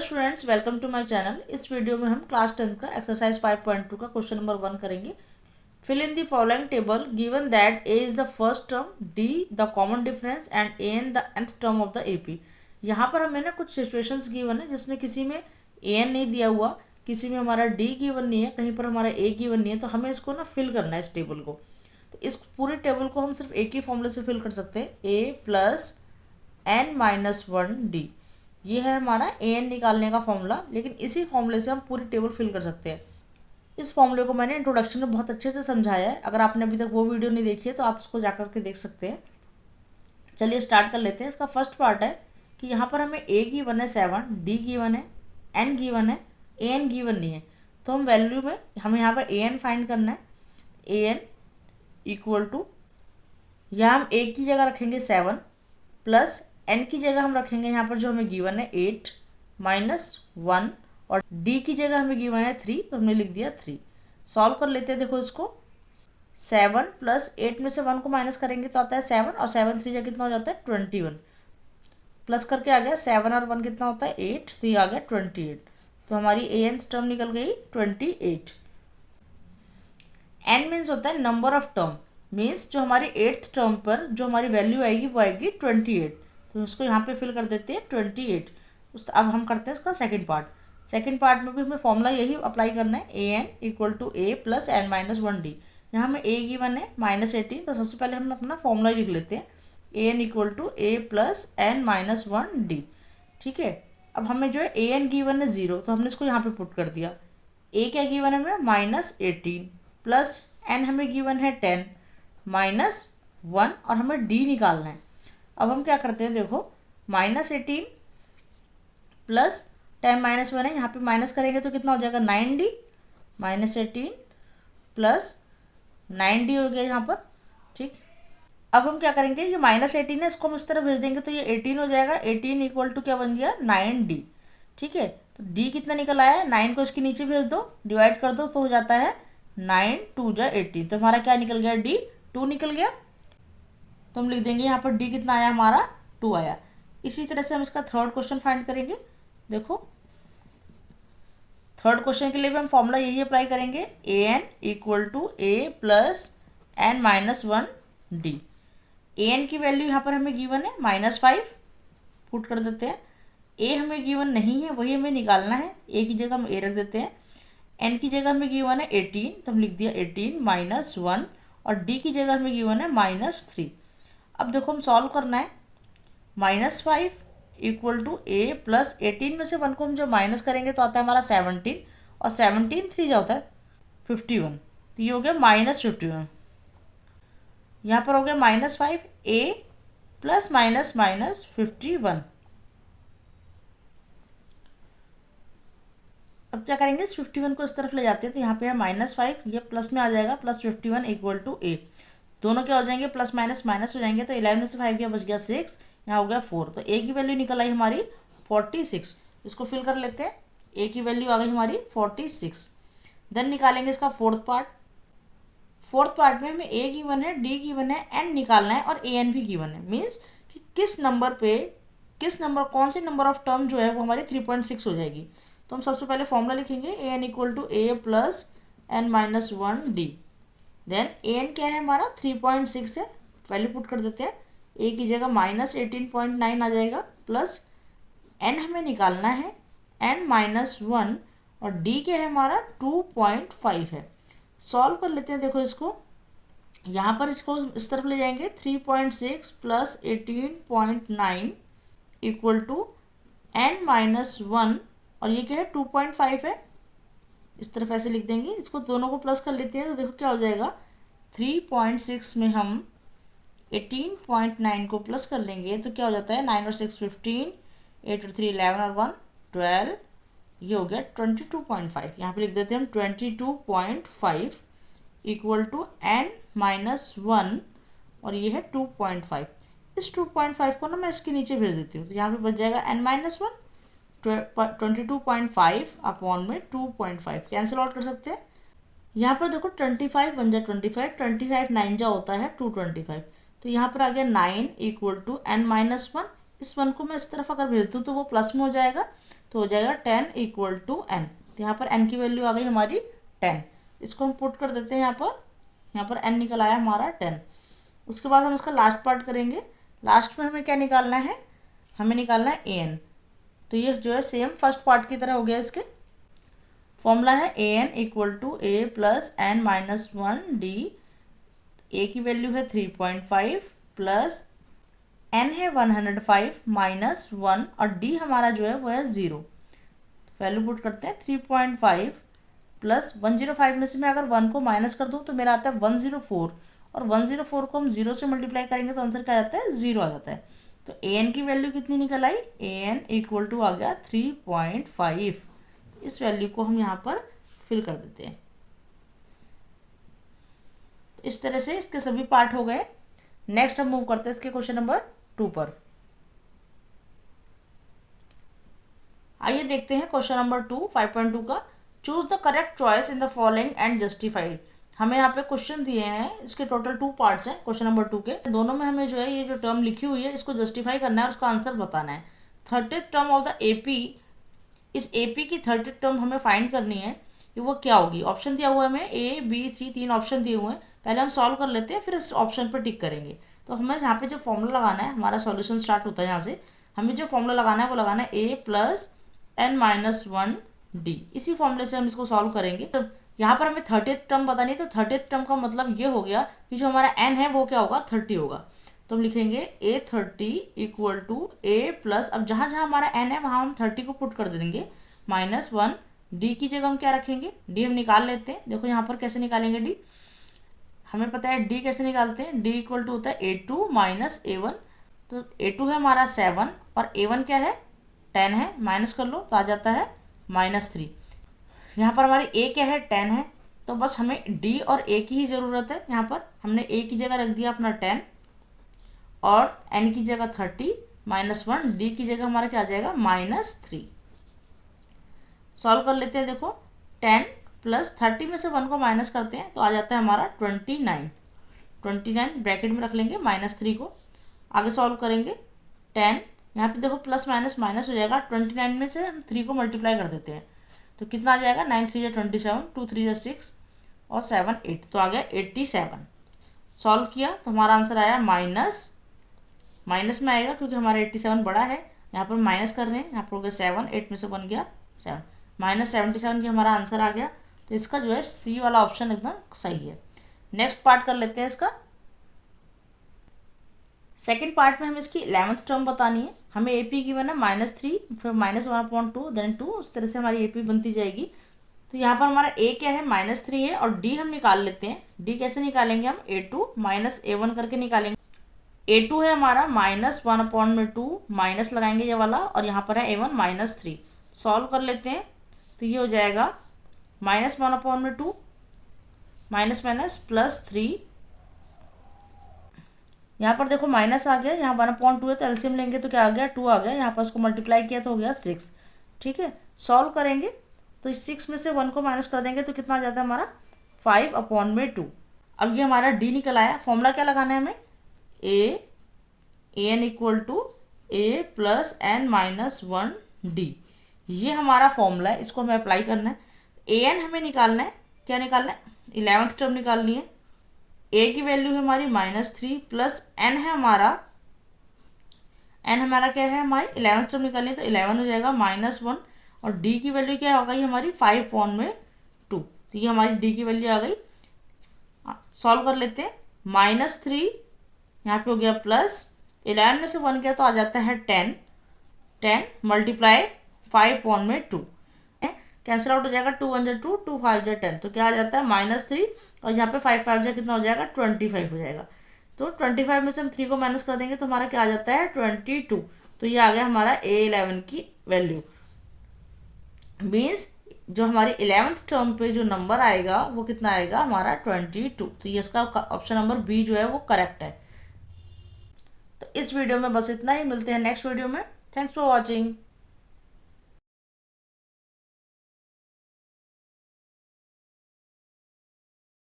Students, welcome to my channel. इस video में हम क्लास 10 का एक्सरसाइज 5.2 का क्वेश्चन नंबर 1 करेंगे। Fill in the following table given that a is the first term, d the common difference and a n the nth term of the AP. यहाँ पर हमें ना कुछ सिचुएशंस गिवन है जिसमें किसी में ए एन नहीं दिया हुआ, किसी में हमारा डी गिवन नहीं है, कहीं पर हमारा ए गिवन नहीं है। तो हमें इसको ना फिल करना है इस टेबल को। तो इस पूरे टेबल को हम सिर्फ एक ही फॉर्मूले से फिल कर सकते हैं, A plus N minus one D. ये है हमारा ए एन निकालने का फॉर्मूला, लेकिन इसी फॉर्मूले से हम पूरी टेबल फिल कर सकते हैं। इस फॉर्मूले को मैंने इंट्रोडक्शन में बहुत अच्छे से समझाया है। अगर आपने अभी तक वो वीडियो नहीं देखी है तो आप उसको जाकर के देख सकते हैं। चलिए स्टार्ट कर लेते हैं। इसका फर्स्ट पार्ट है कि यहाँ पर हमें ए गिवन है 7, डी गिवन है, एन गिवन है, ए एन गिवन नहीं है। तो हम वैल्यू में हमें यहाँ पर ए एन फाइंड करना है। ए एन इक्वल टू, यहाँ हम ए की जगह रखेंगे 7 प्लस एन की जगह हम रखेंगे यहाँ पर जो हमें गिवन है 8 माइनस 1, और डी की जगह हमें गिवन है 3, तो हमने लिख दिया 3। सॉल्व कर लेते हैं। देखो इसको, 7 प्लस 8 में से 1 को माइनस करेंगे तो आता है 7, और 7 3 जा कितना हो जाता है 21। प्लस करके आ गया 7 और 1 कितना होता है 8, तो ये आ गया 28। तो हमारी ए एन टर्म निकल गई 28। एन मीन्स होता है नंबर ऑफ टर्म, मीन्स जो हमारी 8th टर्म पर जो हमारी वैल्यू आएगी वो आएगी 28। तो उसको यहाँ पे फिल कर देते हैं 28। अब हम करते हैं इसका सेकंड पार्ट। सेकंड पार्ट में भी हमें फॉर्मूला यही अप्लाई करना है, A N equal to A plus N minus one D. यहाँ हमें ए गिवन है -18, तो सबसे पहले हम अपना फॉर्मूला लिख लेते हैं, A N equal to A plus N minus one D. ठीक है। अब हमें जो है ए एन गिवन है 0, तो हमने इसको यहाँ पे पुट कर दिया। ए क्या गिवन है हमें -18 प्लस एन हमें गिवन है 10 माइनस 1, और हमें डी निकालना है। अब हम क्या करते हैं, देखो -18 प्लस 10 माइनस 1 है, यहाँ पे माइनस करेंगे तो कितना हो जाएगा 9d, -18 प्लस 9d हो गया यहाँ पर। ठीक। अब हम क्या करेंगे, ये -18 है, इसको हम इस तरह भेज देंगे तो ये 18 हो जाएगा। 18 इक्वल टू क्या बन गया 9d। ठीक है। तो d कितना निकल आया है, 9 को इसके नीचे भेज दो, डिवाइड कर दो, तो हो जाता है 9 2 जा 18। तो हमारा क्या निकल गया, d 2 निकल गया। तो हम लिख देंगे यहाँ पर d कितना आया हमारा 2 आया। इसी तरह से हम इसका थर्ड क्वेश्चन फाइंड करेंगे। देखो थर्ड क्वेश्चन के लिए भी हम फॉर्मूला यही अप्लाई करेंगे, a N equal to A plus N minus one d. A n की वैल्यू यहाँ पर हमें गिवन है -5, पुट कर देते हैं। ए हमें गिवन नहीं है, वही हमें निकालना है। ए की जगह हम ए रख देते हैं। एन की जगह हमें गिवन है 18, तो हम लिख दिया 18 माइनस 1, और डी की जगह हमें गिवन है -3। अब देखो हम सॉल्व करना है। -5 इक्वल टू ए प्लस 18 में से 1 को हम जब माइनस करेंगे तो आता है हमारा 17, और 17 3 जा होता है 51, तो ये हो गया -51। यहाँ पर हो गया -5 ए प्लस माइनस माइनस 51। अब क्या करेंगे, इस 51 को इस तरफ ले जाते हैं, तो यहाँ पे है -5, ये प्लस में आ जाएगा, प्लस 51 इक्वल टू ए। दोनों क्या हो जाएंगे, प्लस माइनस माइनस हो जाएंगे, तो 11 में से 5 गया, बच गया 6, यहाँ हो गया 4। तो ए की वैल्यू निकल आई हमारी 46। इसको फिल कर लेते हैं। ए की वैल्यू आ गई हमारी 46। देन निकालेंगे इसका फोर्थ पार्ट। फोर्थ पार्ट में हमें ए गिवन है, डी गिवन है, एन निकालना है, और ए एन भी गिवन है। मीन्स कि किस नंबर कौन से नंबर ऑफ टर्म जो है वो हमारी 3.6 हो जाएगी। तो हम सबसे पहले फॉर्मूला लिखेंगे, a N equal to A plus N minus one d. Then a n क्या है हमारा 3.6 है, वैल्यू पुट कर देते हैं। ए की जगह -18.9 आ जाएगा, प्लस एन हमें निकालना है एन माइनस 1, और डी क्या है हमारा 2.5 है। सॉल्व कर लेते हैं। देखो इसको, यहाँ पर इसको इस तरफ ले जाएंगे, 3.6 plus 18.9 equal to n minus 1, और ये क्या है 2.5 है, इस तरफ ऐसे लिख देंगे। इसको दोनों को प्लस कर लेते हैं, तो देखो क्या हो जाएगा, 3.6 में हम 18.9 को प्लस कर लेंगे तो क्या हो जाता है, 9 और 6 15, 8 और 3 11 और 1 12, ये हो गया 22.5। यहाँ पे लिख देते हैं हम 22.5 इक्वल टू एन माइनस 1, और ये है 2.5। इस 2.5 को ना मैं इसके नीचे भेज देती हूँ, तो यहाँ पे बच जाएगा एन माइनस 1, 22.5 अपॉन में 2.5 कैंसिल आउट कर सकते हैं। यहाँ पर देखो 25 बन जाए 25 9 जा होता है 225, तो यहाँ पर आ गया 9 इक्वल टू एन माइनस 1। इस 1 को मैं इस तरफ अगर भेज दूँ तो वो प्लस में हो जाएगा, तो हो जाएगा 10 इक्वल टू n। तो यहाँ पर n की वैल्यू आ गई हमारी 10। इसको हम पुट कर देते हैं यहाँ पर n निकल आया हमारा 10। उसके बाद हम इसका लास्ट पार्ट करेंगे। लास्ट में हमें क्या निकालना है, हमें निकालना है an। तो ये जो है सेम फर्स्ट पार्ट की तरह हो गया। इसके फॉर्मूला है an equal to a plus n minus 1d। a की वैल्यू है 3.5 प्लस n है 105 माइनस 1 और d हमारा जो है वो है 0। वैल्यू पुट करते हैं 3.5 प्लस 105 में से मैं अगर 1 को माइनस कर दूं तो मेरा आता है 104 और 104 को हम 0 से मल्टीप्लाई करेंगे तो आंसर क्या आ जाता है, 0 आ जाता है। तो an की वैल्यू कितनी निकल आई, an इक्वल टू आ गया 3.5। इस वैल्यू को हम यहाँ पर फिल कर देते हैं। तो इस तरह से इसके सभी पार्ट हो गए। नेक्स्ट हम मूव करते हैं इसके क्वेश्चन नंबर 2 पर। आइए देखते हैं क्वेश्चन नंबर 2 5.2 का। Choose the correct choice in the following and justified. हमें यहाँ पे क्वेश्चन दिए हैं, इसके टोटल 2 पार्ट्स हैं क्वेश्चन नंबर 2 के। दोनों में हमें जो है ये जो टर्म लिखी हुई है इसको जस्टिफाई करना है और उसका आंसर बताना है। 30th term of the AP, इस एपी की 30th टर्म हमें फाइंड करनी है कि वो क्या होगी। ऑप्शन दिया हुआ है हमें A B C, 3 ऑप्शन दिए हुए हैं। पहले हम सॉल्व कर लेते हैं, फिर इस ऑप्शन पर टिक करेंगे। तो हमें यहाँ पे जो फॉर्मूला लगाना है, हमारा सॉल्यूशन स्टार्ट होता है यहाँ से। हमें जो फॉर्मूला लगाना है वो लगाना है a plus n minus 1d। इसी फॉर्मूले से हम इसको सॉल्व करेंगे। तो यहाँ पर हमें 30th टर्म बतानी है। तो 30th टर्म का मतलब ये हो गया कि जो हमारा n है वो क्या होगा, 30 होगा। तो हम लिखेंगे a30 equal to a plus, अब जहाँ जहाँ हमारा n है वहाँ हम 30 को पुट कर देंगे, माइनस 1। d की जगह हम क्या रखेंगे, d हम निकाल लेते हैं। देखो यहाँ पर कैसे निकालेंगे d, हमें पता है d कैसे निकालते हैं। d इक्वल टू होता है a2 माइनस a1। तो a2 है हमारा 7 और a1 क्या है 10 है, माइनस कर लो तो आ जाता है -3। यहाँ पर हमारी a क्या है 10 है, तो बस हमें d और a की ही ज़रूरत है। यहाँ पर हमने a की जगह रख दिया अपना 10 और n की जगह 30 माइनस 1, d की जगह हमारा क्या आ जाएगा -3। सॉल्व कर लेते हैं। देखो 10 प्लस 30 में से 1 को माइनस करते हैं तो आ जाता है हमारा 29 ब्रैकेट में रख लेंगे -3 को। आगे सॉल्व करेंगे 10, यहाँ पे देखो प्लस माइनस माइनस हो जाएगा। 29 में से हम 3 को मल्टीप्लाई कर देते हैं तो कितना आ जाएगा, 9 3 27, 2 3 6 और 7 8, तो आ गया 87। सॉल्व किया तो हमारा आंसर आया माइनस में आएगा क्योंकि हमारा 87 बड़ा है। यहाँ पर माइनस कर रहे हैं, यहाँ पर हो गया 7, 8 में से बन गया 7, -77 की हमारा आंसर आ गया। तो इसका जो है सी वाला ऑप्शन एकदम सही है। नेक्स्ट पार्ट कर लेते हैं इसका। सेकेंड पार्ट में हमें इसकी 11th टर्म बतानी है। हमें एपी की बना -3 फिर -1/2 देन 2, उस तरह से हमारी एपी बनती जाएगी। तो यहाँ पर हमारा a क्या है -3 है और d हम निकाल लेते हैं। d कैसे निकालेंगे हम, a2 माइनस a1 करके निकालेंगे। a2 है हमारा -1/2, माइनस लगाएंगे ये वाला, और यहाँ पर है a1 -3। सॉल्व कर लेते हैं तो ये हो जाएगा -1/2 माइनस माइनस +3। यहाँ पर देखो माइनस आ गया, यहाँ 1/2 है तो एलसीएम लेंगे तो क्या आ गया 2 आ गया। यहाँ पर उसको मल्टीप्लाई किया तो हो गया 6। ठीक है, सॉल्व करेंगे तो 6 में से 1 को माइनस कर देंगे तो कितना आ जाता है हमारा 5/2। अब ये हमारा d निकल आया। फॉर्मूला क्या लगाना है हमें, an equal to a plus n minus 1d। ये हमारा फॉर्मूला है, इसको हमें अप्लाई करना है। an हमें निकालना है, क्या निकालना है, 11th टर्म निकालनी है। a की वैल्यू है हमारी -3 प्लस n है हमारा, n हमारा क्या है, हमारी 11th टर्म निकालनी है तो 11 हो जाएगा -1, और d की वैल्यू क्या आ गई हमारी 5/2। तो ये हमारी d की वैल्यू आ गई। सॉल्व कर लेते हैं, -3 यहाँ पे हो गया प्लस 11 में से 1 गया तो आ जाता है 10 मल्टीप्लाई 5/2, कैंसिल आउट हो जाएगा। 2 1 2, 2 5 10, तो क्या आ जाता है -3, और यहाँ पे 5 5 कितना हो जाएगा 25 हो जाएगा। तो 25 में से हम 3 को माइनस कर देंगे तो हमारा क्या आ जाता है 22। तो ये आ गया हमारा A11 की वैल्यू। मीन्स जो हमारी 11th टर्म पे जो नंबर आएगा वो कितना आएगा हमारा 22। तो ये इसका ऑप्शन नंबर बी जो है वो करेक्ट है। तो इस वीडियो में बस इतना ही, मिलते हैं नेक्स्ट वीडियो में। Thanks for watching.